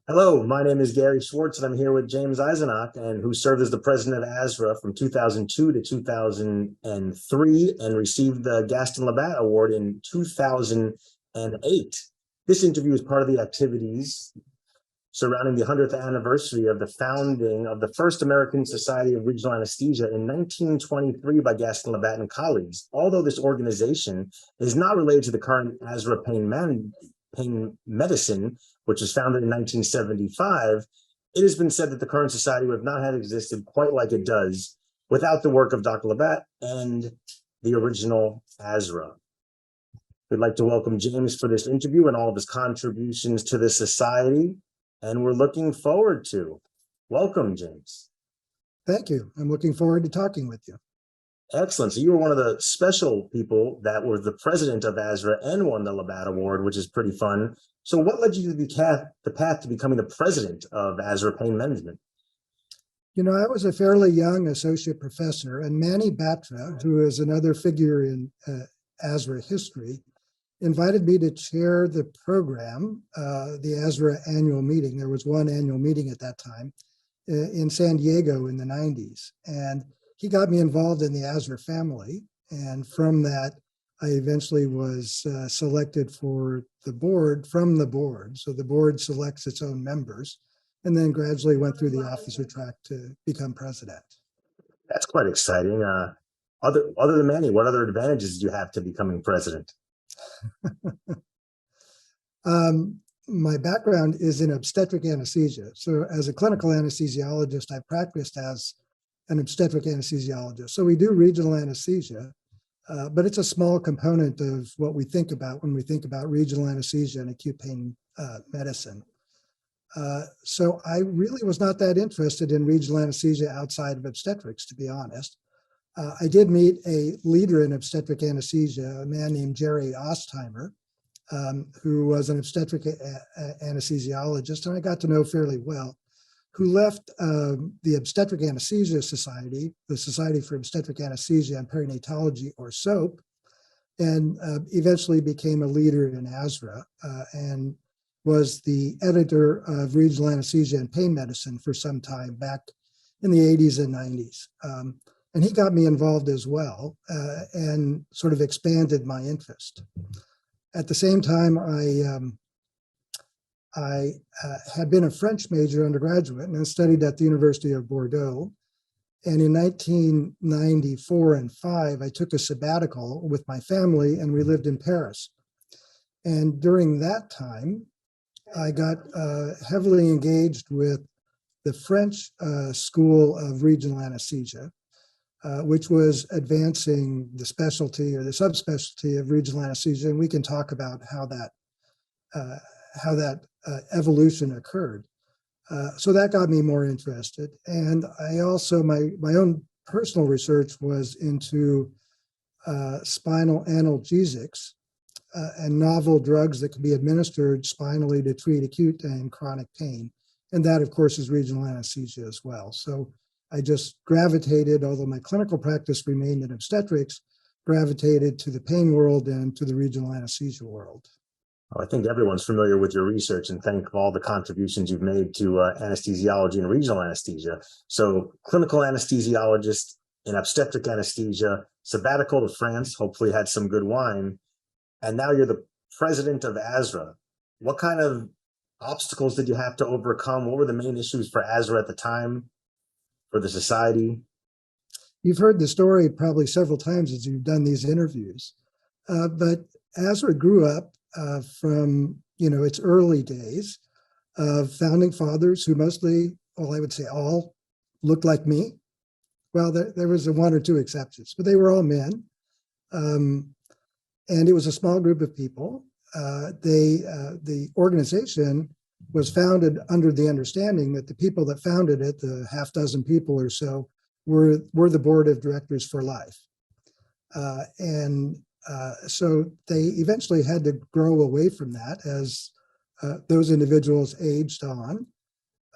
Hello, my name is Gary Schwartz, and I'm here with James Eisenach, and who served as the president of ASRA from 2002 to 2003 and received the Gaston Labat Award in 2008. This interview is part of the activities surrounding the 100th anniversary of the founding of the first American Society of Regional Anesthesia in 1923 by Gaston Labat and colleagues. Although this organization is not related to the current ASRA pain medicine, which was founded in 1975, it has been said that the current society would have not had existed quite like it does without the work of Dr. Labat and the original ASRA. We'd like to welcome James for this interview and all of his contributions to the society, and we're looking forward to. Welcome, James. Thank you. I'm looking forward to talking with you. Excellent. So you were one of the special people that was the president of ASRA and won the Labat Award, which is pretty fun. So what led you to the path to becoming the president of ASRA Pain Management? I was a fairly young associate professor, and Manny Batra, who is another figure in ASRA history, invited me to chair the program, the ASRA annual meeting. There was one annual meeting at that time in San Diego in the 90s. And he got me involved in the ASRA family. And from that, I eventually was selected for the board from the board. So the board selects its own members, and then gradually went through the officer track to become president. That's quite exciting. Other than Manny, what other advantages do you have to becoming president? My background is in obstetric anesthesia. So as a clinical anesthesiologist, I practiced as an obstetric anesthesiologist. So we do regional anesthesia, but it's a small component of what we think about when we think about regional anesthesia and acute pain medicine. So I really was not that interested in regional anesthesia outside of obstetrics, to be honest. I did meet a leader in obstetric anesthesia, a man named Jerry Ostheimer, who was an obstetric anesthesiologist, and I got to know fairly well, who left the Obstetric Anesthesia Society, the Society for Obstetric Anesthesia and Perinatology, or SOAP, and eventually became a leader in ASRA and was the editor of Regional Anesthesia and Pain Medicine for some time back in the 80s and 90s. And he got me involved as well and sort of expanded my interest. At the same time, I had been a French major undergraduate and studied at the University of Bordeaux. And in 1994 and 5, I took a sabbatical with my family and we lived in Paris. And during that time, I got heavily engaged with the French School of Regional Anesthesia, which was advancing the specialty or the subspecialty of regional anesthesia. And we can talk about how that evolution occurred. So that got me more interested. And I also, my own personal research was into spinal analgesics and novel drugs that can be administered spinally to treat acute and chronic pain. And that, of course, is regional anesthesia as well. So I just gravitated, although my clinical practice remained in obstetrics, gravitated to the pain world and to the regional anesthesia world. I think everyone's familiar with your research and thank all the contributions you've made to anesthesiology and regional anesthesia. So clinical anesthesiologist in obstetric anesthesia, sabbatical to France, hopefully had some good wine. And now you're the president of ASRA. What kind of obstacles did you have to overcome? What were the main issues for ASRA at the time, for the society? You've heard the story probably several times as you've done these interviews, but ASRA grew up from its early days of founding fathers who mostly, well, I would say all, looked like me. Well, there was one or two exceptions, but they were all men. And it was a small group of people. The organization was founded under the understanding that the people that founded it, the half dozen people or so, were the board of directors for life. So they eventually had to grow away from that as those individuals aged on.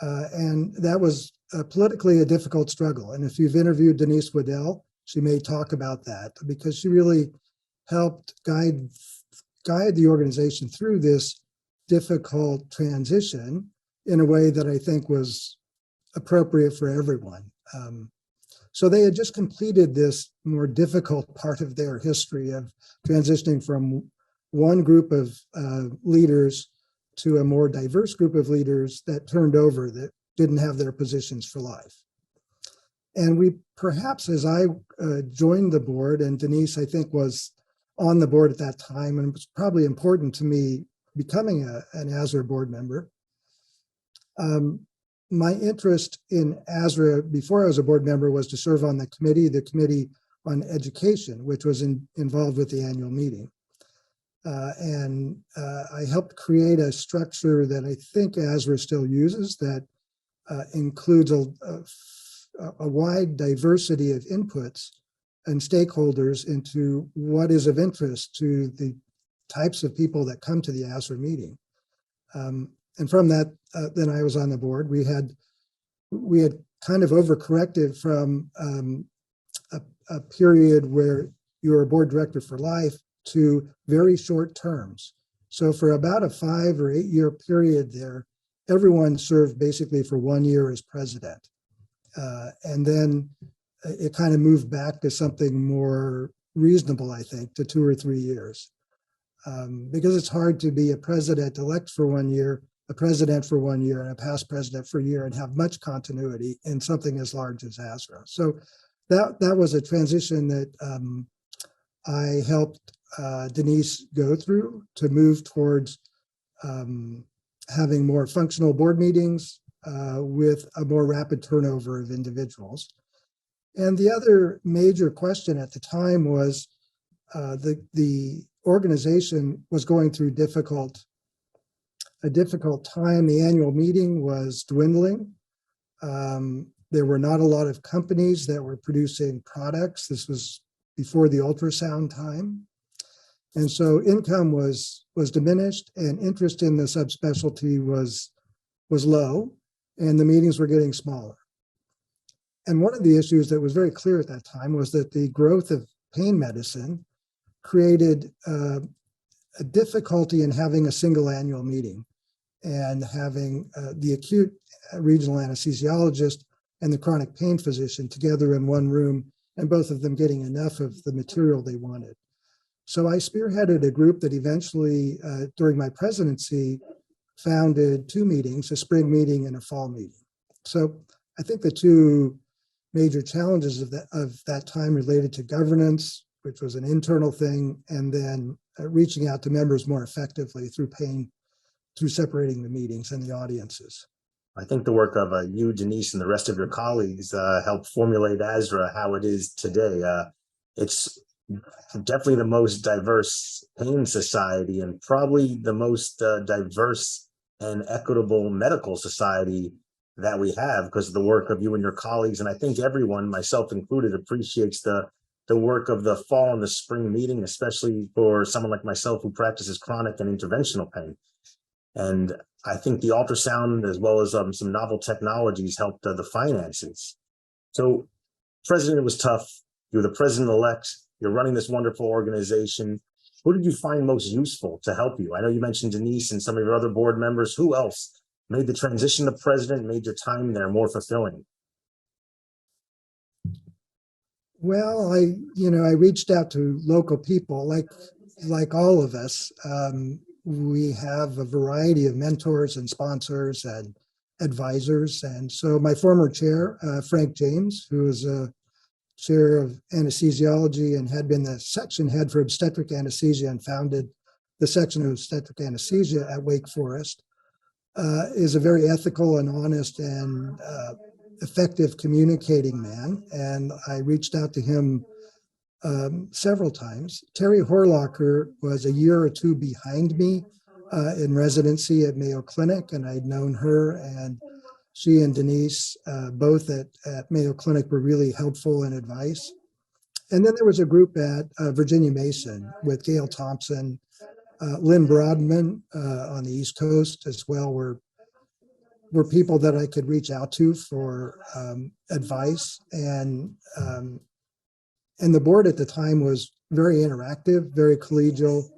And that was politically a difficult struggle. And if you've interviewed Denise Waddell, she may talk about that because she really helped guide the organization through this difficult transition in a way that I think was appropriate for everyone. So they had just completed this more difficult part of their history of transitioning from one group of leaders to a more diverse group of leaders that turned over, that didn't have their positions for life. And we perhaps, as I joined the board, and Denise, I think, was on the board at that time, and it was probably important to me becoming an ASRA board member. My interest in ASRA before I was a board member was to serve on the Committee on Education, which was involved with the annual meeting. I helped create a structure that I think ASRA still uses that includes a wide diversity of inputs and stakeholders into what is of interest to the types of people that come to the ASRA meeting. And from that, then I was on the board. We had kind of overcorrected from a period where you were a board director for life to very short terms. So for about a 5 or 8 year period there, everyone served basically for 1 year as president. And then it kind of moved back to something more reasonable, I think, to 2 or 3 years. Because it's hard to be a president-elect for 1 year, a president for 1 year, and a past president for a year, and have much continuity in something as large as ASRA. So that was a transition that I helped Denise go through to move towards having more functional board meetings with a more rapid turnover of individuals. And the other major question at the time was the organization was going through a difficult time. The annual meeting was dwindling. There were not a lot of companies that were producing products. This was before the ultrasound time. And so income was diminished, and interest in the subspecialty was low, and the meetings were getting smaller. And one of the issues that was very clear at that time was that the growth of pain medicine created a difficulty in having a single annual meeting and having the acute regional anesthesiologist and the chronic pain physician together in one room, and both of them getting enough of the material they wanted. So I spearheaded a group that eventually, during my presidency, founded 2 meetings, a spring meeting and a fall meeting. So I think the 2 major challenges of that time related to governance, which was an internal thing, and then reaching out to members more effectively through separating the meetings and the audiences. I think the work of you, Denise, and the rest of your colleagues helped formulate ASRA how it is today. It's definitely the most diverse pain society, and probably the most diverse and equitable medical society that we have, because of the work of you and your colleagues. And I think everyone, myself included, appreciates the work of the fall and the spring meeting, especially for someone like myself who practices chronic and interventional pain. And I think the ultrasound, as well as some novel technologies, helped the finances. So, President, it was tough. You're the president-elect. You're running this wonderful organization. Who did you find most useful to help you? I know you mentioned Denise and some of your other board members. Who else made the transition to president, made your time there more fulfilling? Well, I reached out to local people, like all of us. We have a variety of mentors and sponsors and advisors. And so my former chair, Frank James, who is a chair of anesthesiology and had been the section head for obstetric anesthesia and founded the section of obstetric anesthesia at Wake Forest, is a very ethical and honest and effective communicating man. And I reached out to him several times. Terry Horlocker was a year or 2 behind me in residency at Mayo Clinic, and I'd known her, and she and Denise, both at Mayo Clinic, were really helpful in advice. And then there was a group at Virginia Mason with Gail Thompson, Lynn Broadman on the East Coast as well, were people that I could reach out to for advice. And the board at the time was very interactive, very collegial,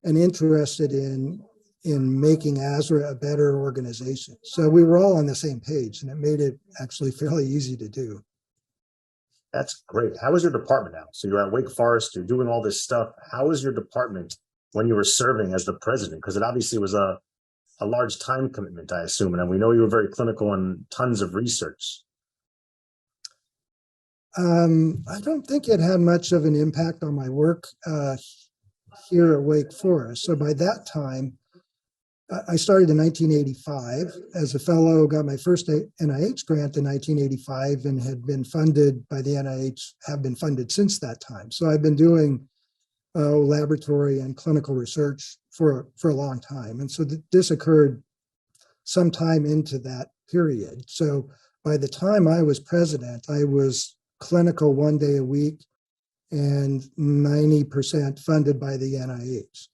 and interested in in making ASRA a better organization. So we were all on the same page, and it made it actually fairly easy to do. That's great. How was your department now? So you're at Wake Forest, you're doing all this stuff. How was your department when you were serving as the president? Because it obviously was a large time commitment, I assume. And we know you were very clinical and tons of research. I don't think it had much of an impact on my work here at Wake Forest. So by that time, I started in 1985 as a fellow, got my first NIH grant in 1985 and had been funded by the NIH, have been funded since that time. So I've been doing laboratory and clinical research for a long time. And so this occurred sometime into that period. So by the time I was president, I was clinical 1 day a week and 90% funded by the NIH.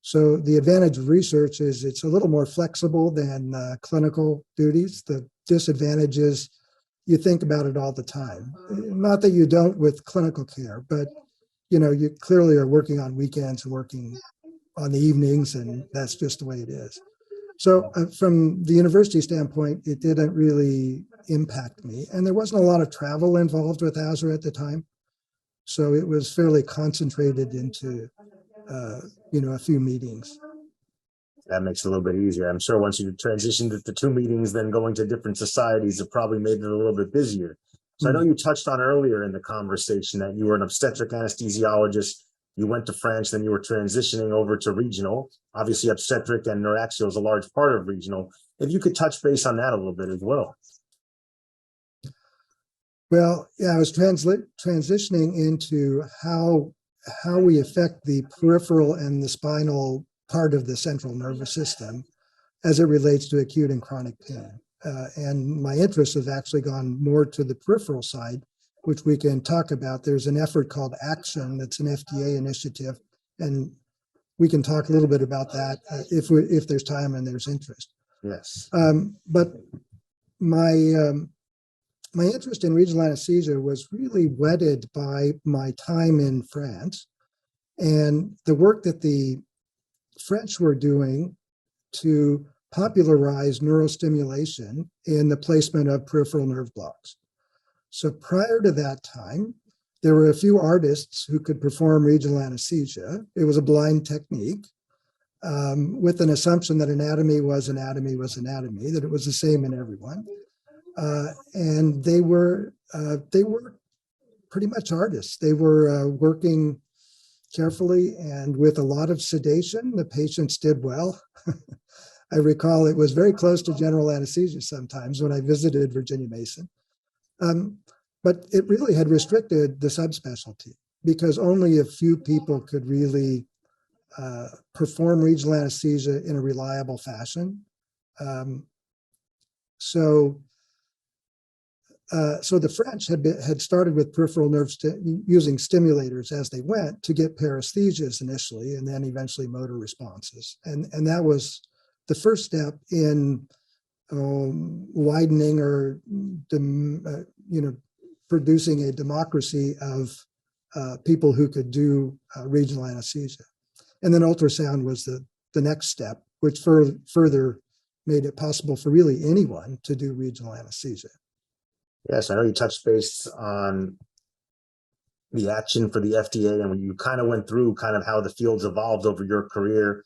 So the advantage of research is it's a little more flexible than clinical duties. The disadvantage is you think about it all the time. Not that you don't with clinical care, but you clearly are working on weekends and working on the evenings, and that's just the way it is. So from the university standpoint, it didn't really impact me. And there wasn't a lot of travel involved with ASRA at the time. So it was fairly concentrated into, a few meetings. That makes it a little bit easier. I'm sure once you transitioned to 2 meetings, then going to different societies, it probably made it a little bit busier. So I know you touched on earlier in the conversation that you were an obstetric anesthesiologist. You went to France, then you were transitioning over to regional. Obviously, obstetric and neuraxial is a large part of regional. If you could touch base on that a little bit as well. Well, yeah, I was transitioning into how we affect the peripheral and the spinal part of the central nervous system as it relates to acute and chronic pain. And my interest has actually gone more to the peripheral side, which we can talk about. There's an effort called ACTION that's an FDA initiative, and we can talk a little bit about that if there's time and there's interest. Yes. But my interest in regional anesthesia was really wedded by my time in France and the work that the French were doing to popularize neurostimulation in the placement of peripheral nerve blocks. So prior to that time, there were a few artists who could perform regional anesthesia. It was a blind technique with an assumption that anatomy was anatomy, that it was the same in everyone. And they were pretty much artists. They were working carefully and with a lot of sedation. The patients did well. I recall it was very close to general anesthesia sometimes when I visited Virginia Mason. But it really had restricted the subspecialty because only a few people could really perform regional anesthesia in a reliable fashion. So the French had started with peripheral nerve using stimulators as they went to get paresthesias initially, and then eventually motor responses. And that was the first step in widening or producing a democracy of people who could do regional anesthesia. And then ultrasound was the next step, which further made it possible for really anyone to do regional anesthesia. Yes, I know you touched base on the action for the FDA, and when you kind of went through kind of how the field's evolved over your career.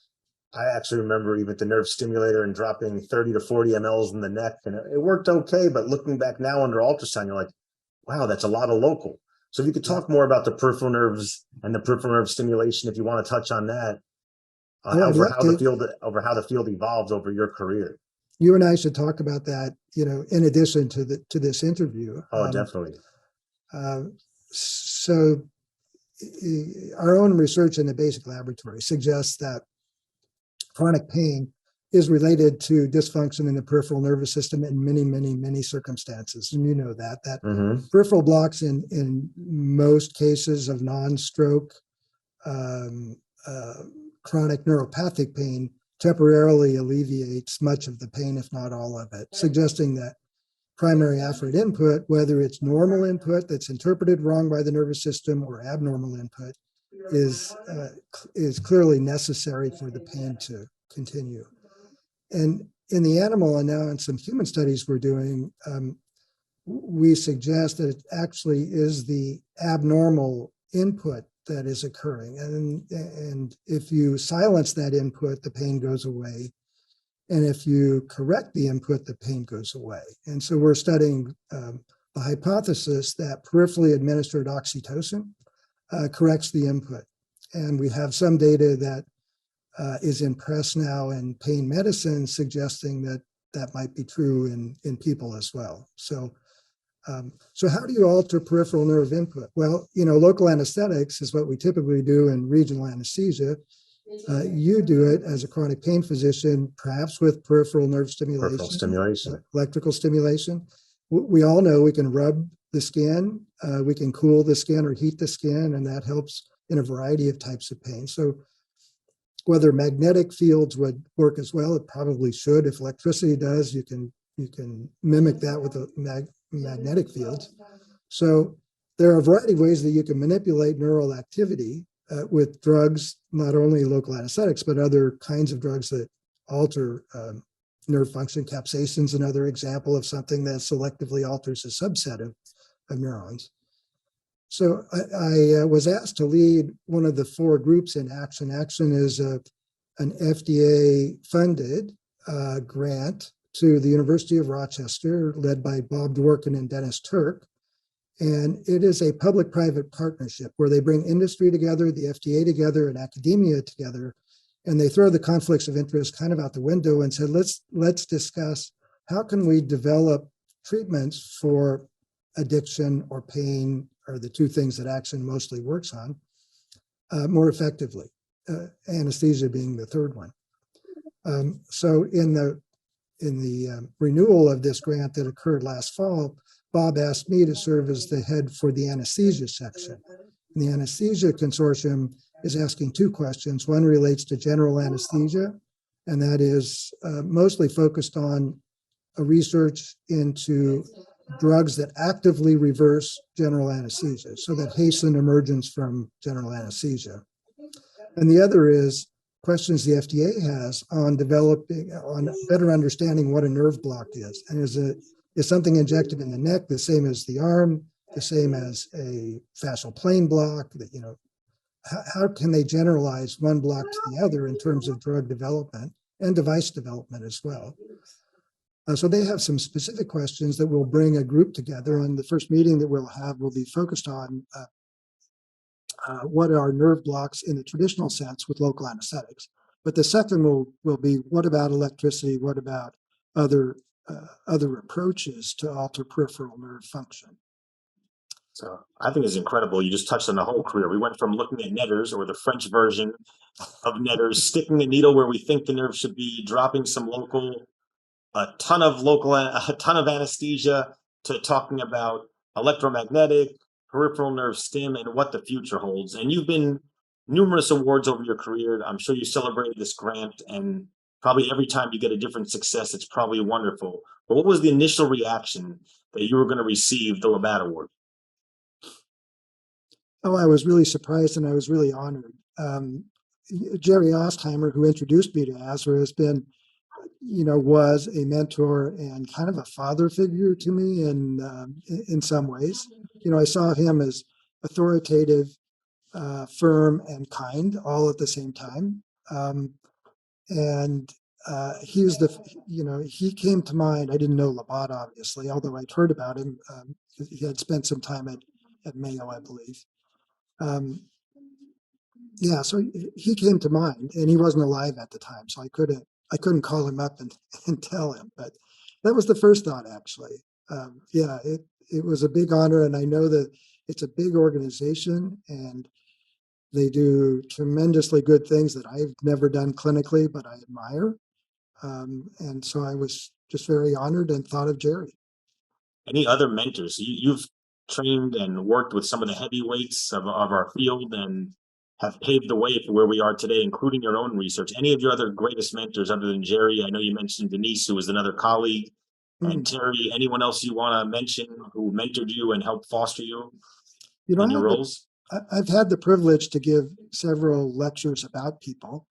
I actually remember even the nerve stimulator and dropping 30 to 40 mLs in the neck, and it worked okay. But looking back now under ultrasound, you're like, wow, that's a lot of local. So if you could talk more about the peripheral nerves and the peripheral nerve stimulation, if you want to touch on that, over how the field evolves over your career. You and I should talk about that, in addition to this interview. Oh, definitely. So our own research in the basic laboratory suggests that chronic pain is related to dysfunction in the peripheral nervous system in many, many, many circumstances. And you know that peripheral blocks in most cases of non-stroke, chronic neuropathic pain temporarily alleviates much of the pain, if not all of it, suggesting that primary afferent input, whether it's normal input that's interpreted wrong by the nervous system or abnormal input, is clearly necessary for the pain to continue. And in the animal and now in some human studies we're doing, we suggest that it actually is the abnormal input that is occurring. And if you silence that input, the pain goes away. And if you correct the input, the pain goes away. And so we're studying the hypothesis that peripherally administered oxytocin corrects the input. And we have some data that is in press now in pain medicine suggesting that that might be true in people as well. So how do you alter peripheral nerve input? Well, local anesthetics is what we typically do in regional anesthesia. You do it as a chronic pain physician, perhaps with peripheral nerve stimulation, electrical stimulation. We all know we can rub the skin, we can cool the skin or heat the skin, and that helps in a variety of types of pain. So whether magnetic fields would work as well, it probably should. If electricity does, you can mimic that with a magnetic fields. So there are a variety of ways that you can manipulate neural activity with drugs, not only local anesthetics, but other kinds of drugs that alter nerve function. Capsaicin's another example of something that selectively alters a subset of neurons. So I was asked to lead one of the 4 groups in Action. Action is an FDA-funded grant to the University of Rochester, led by Bob Dworkin and Dennis Turk. And it is a public-private partnership where they bring industry together, the FDA together, and academia together, and they throw the conflicts of interest kind of out the window and said, let's discuss how can we develop treatments for addiction or pain, or the 2 things that Action mostly works on, more effectively, anesthesia being the 3rd one. So in the renewal of this grant that occurred last fall, Bob asked me to serve as the head for the anesthesia section. And the anesthesia consortium is asking 2 questions. One relates to general anesthesia, and that is mostly focused on a research into drugs that actively reverse general anesthesia, so that hasten emergence from general anesthesia. And the other is questions the FDA has on better understanding what a nerve block is. And is something injected in the neck the same as the arm, the same as a fascial plane block? That, how can they generalize one block to the other in terms of drug development and device development as well? So they have some specific questions that will bring a group together, and the first meeting that we'll have will be focused on what are nerve blocks in the traditional sense with local anesthetics. But the second will be, what about electricity? What about other approaches to alter peripheral nerve function? So I think it's incredible. You just touched on the whole career. We went from looking at netters, or the French version of netters, sticking a needle where we think the nerve should be, dropping some a ton of anesthesia, to talking about electromagnetic, peripheral nerve stim, and what the future holds. And you've been numerous awards over your career. I'm sure you celebrated this grant, and probably every time you get a different success, it's probably wonderful. But what was the initial reaction that you were going to receive the Labat Award? Oh, I was really surprised and I was really honored. Jerry Ostheimer, who introduced me to ASRA, has been, was a mentor and kind of a father figure to me in some ways. I saw him as authoritative, firm, and kind all at the same time. And he came to mind. I didn't know Labat, obviously, although I'd heard about him. He had spent some time at Mayo, I believe. So he came to mind, and he wasn't alive at the time, so I couldn't call him up and tell him. But that was the first thought, actually. It was a big honor, and I know that it's a big organization, and they do tremendously good things that I've never done clinically, but I admire. And so I was just very honored and thought of Jerry. Any other mentors? You've trained and worked with some of the heavyweights of our field and have paved the way for where we are today, including your own research. Any of your other greatest mentors other than Jerry? I know you mentioned Denise, who was another colleague, and Terry. Anyone else you want to mention who mentored you and helped foster you in your roles? I've had the privilege to give several lectures about people.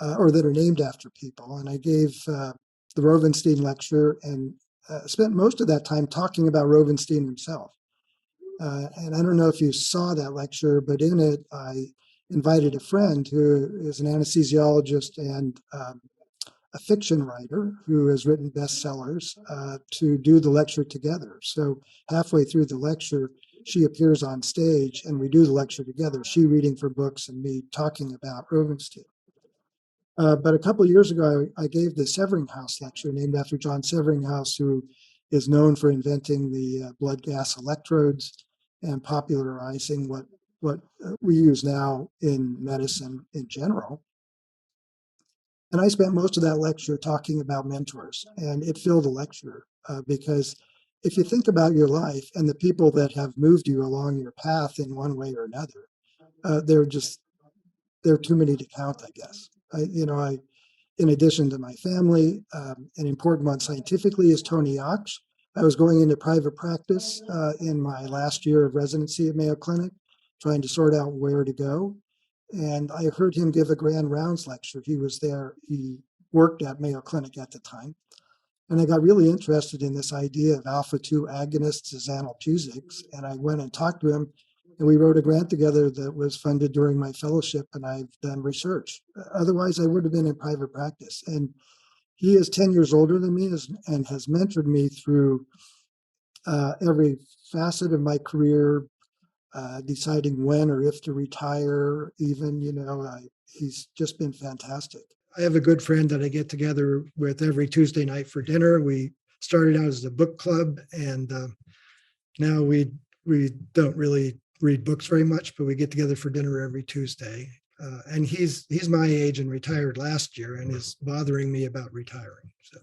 or that are named after people. And I gave the Rovenstein lecture and spent most of that time talking about Rovenstein himself. And I don't know if you saw that lecture, but in it, I invited a friend who is an anesthesiologist and a fiction writer who has written bestsellers to do the lecture together. So halfway through the lecture, she appears on stage and we do the lecture together, she reading from books and me talking about Rovenstein. But a couple of years ago, I gave the Severinghaus lecture named after John Severinghaus, who is known for inventing the blood gas electrodes and popularizing what we use now in medicine in general. And I spent most of that lecture talking about mentors, and it filled the lecture because if you think about your life and the people that have moved you along your path in one way or another, they're too many to count, I guess. In addition to my family, an important one scientifically is Tony Yox. I was going into private practice in my last year of residency at Mayo Clinic, trying to sort out where to go. And I heard him give a grand rounds lecture. He was there. He worked at Mayo Clinic at the time. And I got really interested in this idea of alpha-2 agonists as analgesics. And I went and talked to him, and we wrote a grant together that was funded during my fellowship, and I've done research. Otherwise, I would have been in private practice. And he is 10 years older than me and has mentored me through every facet of my career, deciding when or if to retire, even, he's just been fantastic. I have a good friend that I get together with every Tuesday night for dinner. We started out as a book club, and now we don't really read books very much, but we get together for dinner every Tuesday. And he's my age and retired last year and is bothering me about retiring. So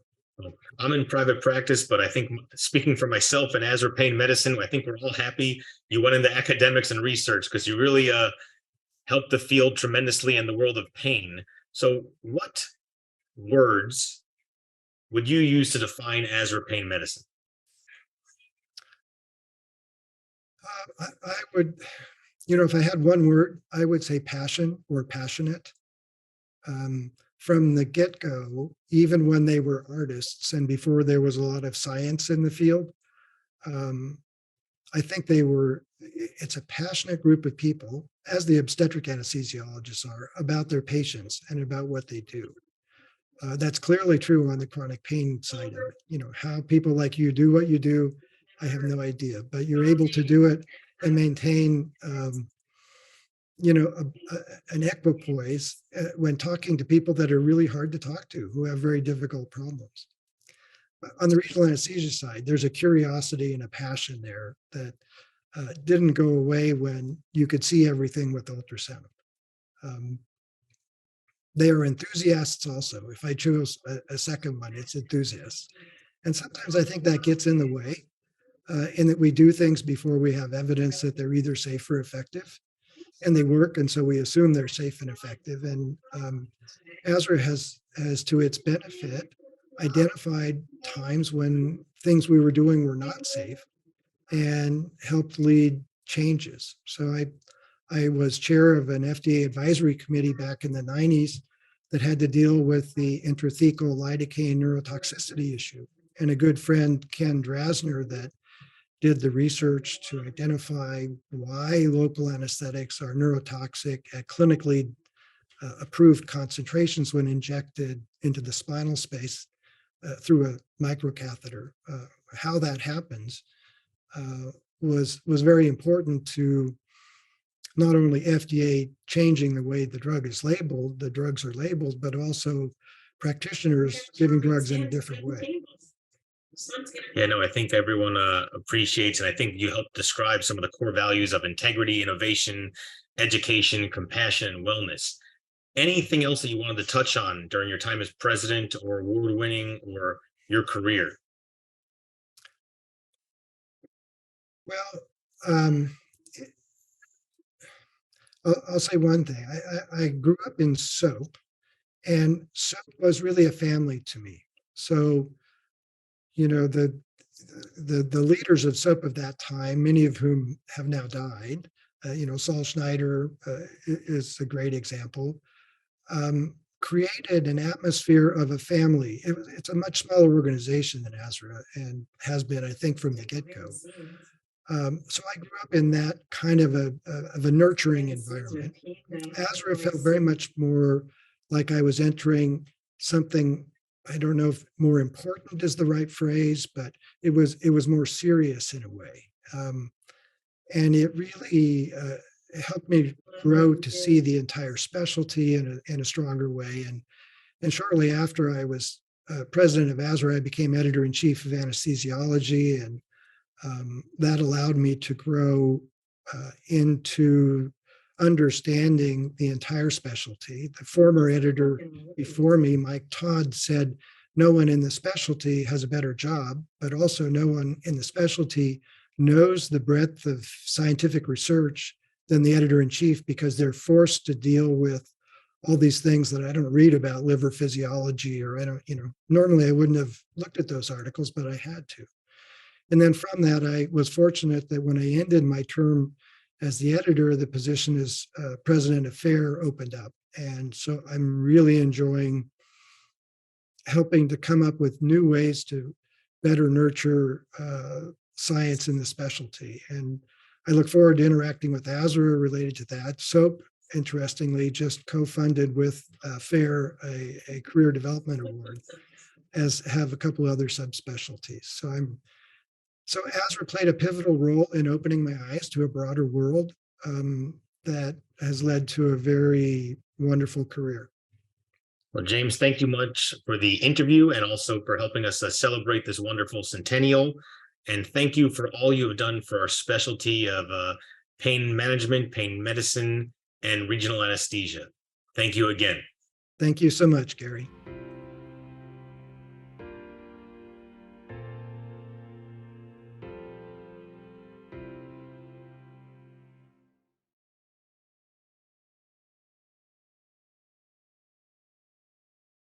I'm in private practice, but I think speaking for myself and ASRA Pain Medicine, I think we're all happy you went into academics and research because you really helped the field tremendously in the world of pain. So what words would you use to define ASRA Pain Medicine? I would, if I had one word, I would say passion or passionate. From the get-go, even when they were artists and before there was a lot of science in the field, I think it's a passionate group of people, as the obstetric anesthesiologists are, about their patients and about what they do. That's clearly true on the chronic pain side of it. How people like you do what you do, I have no idea, but you're able to do it and maintain an equipoise when talking to people that are really hard to talk to, who have very difficult problems. On the regional anesthesia side, there's a curiosity and a passion there that didn't go away when you could see everything with ultrasound. They are enthusiasts also. If I chose a second one, it's enthusiasts. And sometimes I think that gets in the way in that we do things before we have evidence that they're either safe or effective. And they work, and so we assume they're safe and effective. And ASRA has, to its benefit, identified times when things we were doing were not safe and helped lead changes. So I was chair of an FDA advisory committee back in the 90s that had to deal with the intrathecal lidocaine neurotoxicity issue. And a good friend, Ken Drasner, that did the research to identify why local anesthetics are neurotoxic at clinically approved concentrations when injected into the spinal space through a microcatheter. How that happens was very important to not only FDA changing the way the drugs are labeled, but also practitioners giving drugs in a different way. Yeah, no, I think everyone appreciates, and I think you helped describe some of the core values of integrity, innovation, education, compassion, and wellness. Anything else that you wanted to touch on during your time as president or award-winning or your career? Well, I'll say one thing. I grew up in soap, and soap was really a family to me. So, the leaders of soap of that time, many of whom have now died, Saul Schneider is a great example. created an atmosphere of a family. It's a much smaller organization than ASRA and has been, I think, from the get-go. So I grew up in that kind of a nurturing environment. ASRA felt very much more like I was entering something, I don't know if more important is the right phrase, but it was more serious in a way. And it really helped me grow to see the entire specialty in a stronger way. And shortly after I was president of ASRA, I became editor-in-chief of anesthesiology, and that allowed me to grow into understanding the entire specialty. The former editor before me, Mike Todd, said, no one in the specialty has a better job, but also no one in the specialty knows the breadth of scientific research than the editor-in-chief, because they're forced to deal with all these things that I don't read about, liver physiology, or I don't, normally I wouldn't have looked at those articles, but I had to. And then from that, I was fortunate that when I ended my term as the editor, the position as president of FAIR opened up. And so I'm really enjoying helping to come up with new ways to better nurture science in the specialty. And I look forward to interacting with ASRA related to that. SOAP, interestingly, just co-funded with FAIR a career development award, as have a couple other subspecialties. So ASRA played a pivotal role in opening my eyes to a broader world that has led to a very wonderful career. Well, James, thank you much for the interview and also for helping us celebrate this wonderful centennial. And thank you for all you have done for our specialty of pain management, pain medicine, and regional anesthesia. Thank you again. Thank you so much, Gary.